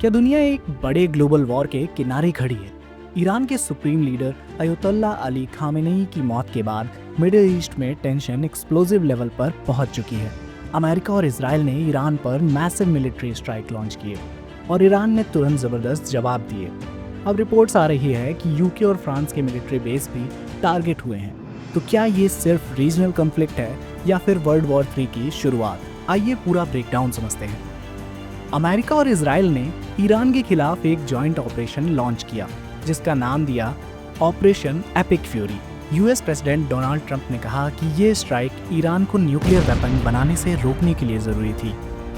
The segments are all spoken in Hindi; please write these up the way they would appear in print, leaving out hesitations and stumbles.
क्या दुनिया एक बड़े ग्लोबल वॉर के किनारे खड़ी है? ईरान के सुप्रीम लीडर अयतुल्ला अली खामेनेई की मौत के बाद मिडिल ईस्ट में टेंशन एक्सप्लोसिव लेवल पर पहुंच चुकी है। अमेरिका और इजराइल ने ईरान पर मैसिव मिलिट्री स्ट्राइक लॉन्च किए और ईरान ने तुरंत जबरदस्त जवाब दिए। अब रिपोर्ट्स आ रही है कि यूके और फ्रांस के मिलिट्री बेस भी टारगेट हुए हैं। तो क्या ये सिर्फ रीजनल कॉन्फ्लिक्ट है या फिर वर्ल्ड वॉर 3 की शुरुआत? आइए पूरा ब्रेकडाउन समझते हैं। अमेरिका और इजराइल ने ईरान के खिलाफ एक जॉइंट ऑपरेशन लॉन्च किया जिसका नाम दिया operation epic fury. US president Donald Trump ने कहा कि ये स्ट्राइक ईरान को न्यूक्लियर वेपन बनाने से रोकने के लिए ज़रूरी थी।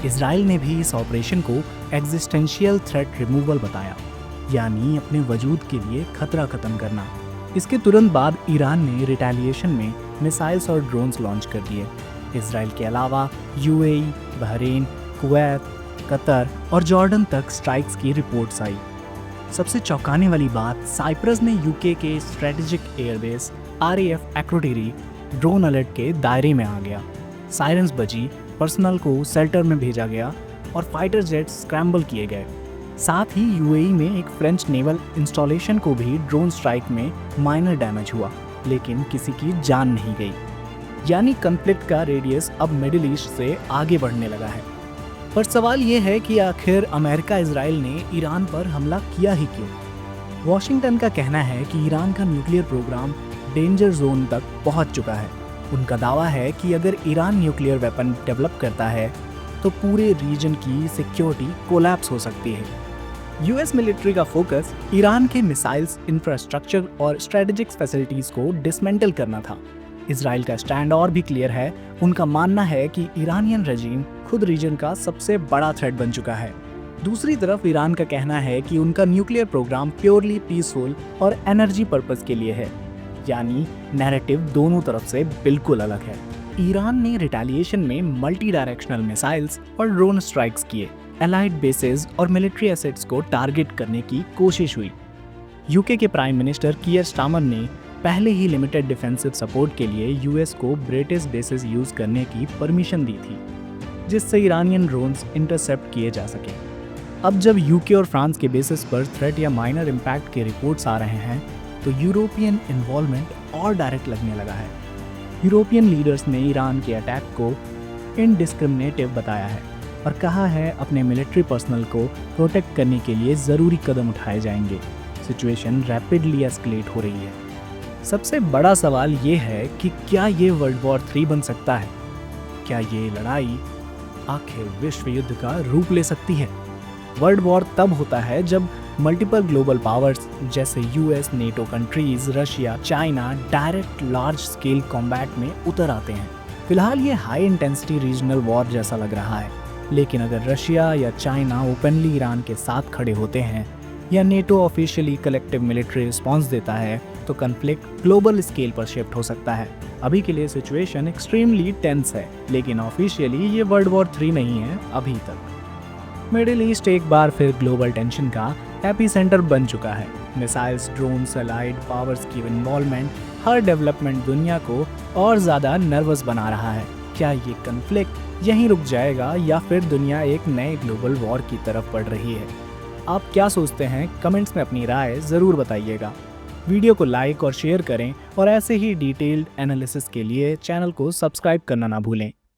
इजराइल ने भी इस ऑपरेशन को एग्जिस्टेंशियल थ्रेट रिमूवल बताया, यानी अपने वजूद के लिए खतरा खत्म करना। इसके तुरंत बाद ईरान ने रिटेलिएशन में मिसाइल्स और ड्रोन्स लॉन्च कर दिए। इजराइल के अलावा यूएई, बहरीन, कुवैत, कतर और जॉर्डन तक स्ट्राइक्स की रिपोर्ट्स आई। सबसे चौंकाने वाली बात, साइप्रस में यूके के strategic airbase RAF Akrotiri drone alert के दायरे में आ गया। सायरन्स बजी, पर्सनल को शेल्टर में भेजा गया और फाइटर जेट्स स्क्रैम्बल किए गए। साथ ही यूएई में एक फ्रेंच नेवल इंस्टॉलेशन को भी ड्रोन स्ट्राइक में माइनर डैमेज हुआ, लेकिन किसी की जान नहीं गई। यानी कॉन्फ्लिक्ट का रेडियस अब मिडिल ईस्ट से आगे बढ़ने लगा है। पर सवाल ये है कि आखिर अमेरिका इजराइल ने ईरान पर हमला किया ही क्यों? वॉशिंगटन का कहना है कि ईरान का न्यूक्लियर प्रोग्राम डेंजर जोन तक पहुंच चुका है। उनका दावा है कि अगर ईरान न्यूक्लियर वेपन डेवलप करता है तो पूरे रीजन की सिक्योरिटी कोलैप्स हो सकती है। यूएस मिलिट्री का फोकस ईरान के मिसाइल्स, इंफ्रास्ट्रक्चर और स्ट्रेटेजिक फैसिलिटीज को डिसमेंटल करना था। इजराइल का स्टैंड और भी क्लियर है। उनका मानना है कि ईरानियन रेजिम खुद रीजन का सबसे बड़ा थ्रेट बन चुका है। दूसरी तरफ ईरान का कहना है कि उनका न्यूक्लियर प्रोग्राम प्योरली पीसफुल और एनर्जी पर्पस के लिए है, यानी नैरेटिव दोनों तरफ से बिल्कुल अलग है। ईरान ने रिटेलिएशन में मल्टी डायरेक्शनल मिसाइल्स और ड्रोन स्ट्राइक्स किए। एलाइड बेसेस और मिलिट्री एसेट्स को टारगेट करने की कोशिश हुई। यूके के प्राइम मिनिस्टर कीयर स्टारमर ने पहले ही लिमिटेड डिफेंसिव सपोर्ट के लिए यूएस को ब्रिटिश बेसेस यूज करने की परमिशन दी थी, जिससे ईरानियन ड्रोन्स इंटरसेप्ट किए जा सके। अब जब यूके और फ्रांस के बेसिस पर थ्रेट या माइनर इम्पैक्ट के रिपोर्ट्स आ रहे हैं, तो यूरोपियन इन्वॉल्वमेंट और डायरेक्ट लगने लगा है। यूरोपियन लीडर्स ने ईरान के अटैक को इनडिस्क्रिमिनेटिव बताया है और कहा है अपने मिलिट्री पर्सनल को प्रोटेक्ट करने के लिए ज़रूरी कदम उठाए जाएंगे। सिचुएशन रैपिडली एस्केलेट हो रही है। सबसे बड़ा सवाल ये है कि क्या ये वर्ल्ड वॉर 3 बन सकता है? क्या ये लड़ाई आखिर विश्व युद्ध का रूप ले सकती है? वर्ल्ड वॉर तब होता है जब मल्टीपल ग्लोबल पावर्स जैसे US, NATO countries, Russia, China direct large scale combat में उतर आते हैं। फिलहाल ये हाई इंटेंसिटी रीजनल वॉर जैसा लग रहा है, लेकिन अगर रशिया या चाइना ओपनली ईरान के साथ खड़े होते हैं या NATO officially collective military response देता है, तो कॉन्फ्लिक्ट ग्लोबल स्केल पर शिफ्ट हो सकता है। अभी के लिए सिचुएशन एक्सट्रीमली टेंस है, लेकिन ऑफिशियली ये वर्ल्ड वॉर 3 नहीं है अभी तक। मिडिल ईस्ट एक बार फिर ग्लोबल टेंशन का एपी सेंटर बन चुका है। मिसाइल्स, ड्रोन्स, अलाइड पावर्स की इन्वॉल्वमेंट, हर डेवलपमेंट दुनिया को और ज़्यादा नर्वस बना रहा है। क्या ये कॉन्फ्लिक्ट यहीं रुक जाएगा या फिर दुनिया एक नए ग्लोबल वॉर की तरफ बढ़ रही है? आप क्या सोचते हैं? कमेंट्स में अपनी राय ज़रूर बताइएगा। वीडियो को लाइक और शेयर करें और ऐसे ही डिटेल्ड एनालिसिस के लिए चैनल को सब्सक्राइब करना ना भूलें।